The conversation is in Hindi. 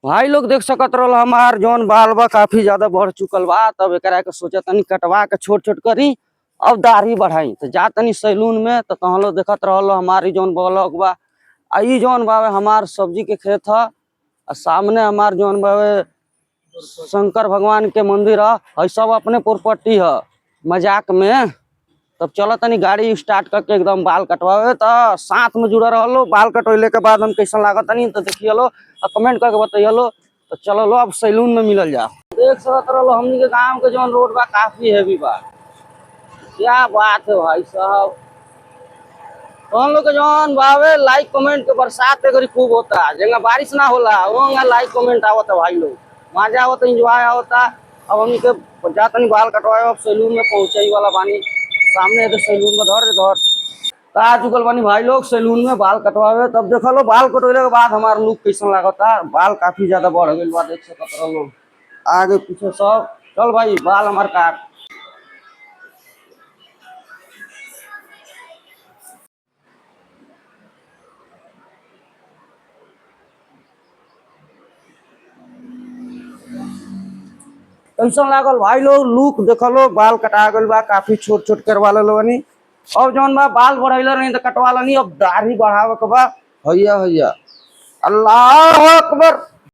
भाई लोग देख सकत रहो हमार जौन बाल बा काफी ज्यादा बढ़ चुकल बा। तब एकरा के सोचा तनी कटवा के छोट छोट करी अब दाढ़ी बढ़ाई तो जा तनी सैलून में। तो तहाँ लोग देखत रहो हमारी जौन ब्लॉग बा आई जौन बावे हमार सब्जी के खेत है। और सामने हमार जौन बावे शंकर भगवान के मंदिर है सब अपने प्रॉपर्टी है मजाक में। तब चलो तनी गाड़ी स्टार्ट करके एकदम बाल कटवावे तो साथ में जुड़ा रहो। बाल कटवैले के बाद हम कैसा लागत तनी तो देखिए लो और कमेंट करके बताइए लो। तो चलो लो अब सैलून में मिलल जा। देख सकत रहो हमनी के गांव के जौन रोड बा काफी हैवी बा। क्या बात है भाई साहब। तो हम लोग के जौन बावे लाइक कमेंट के बरसात के खूब होता जगह बारिश ना होला वहाँ लाइक कमेंट आवता भाई लोग मजा आवता इंजॉय आवता। अब हमनी के जातनी बाल कटवाए अब सैलून में पहुंचे वाला बानी सामने तो सैलून में धर आ चुकल बानी भाई लोग सैलून में बाल कटवावे। तब देखो लो बाल कटवैले के बाद हमारा लुक कैसा लागता। बाल काफी ज्यादा बढ़ गई बा देख सकत रहो आगे पीछे सब। चल भाई बाल हमार काट। कैसा लागल भाई लोग लुक देखलो बाल कटा गल बा काफी छोट छोट करवा लो बनी। अब जौन बा बाल बढ़ैले नहीं तो कटवा ली अब दाढ़ी बढ़ावे के बा। हैया हैया अल्लाह अकबर।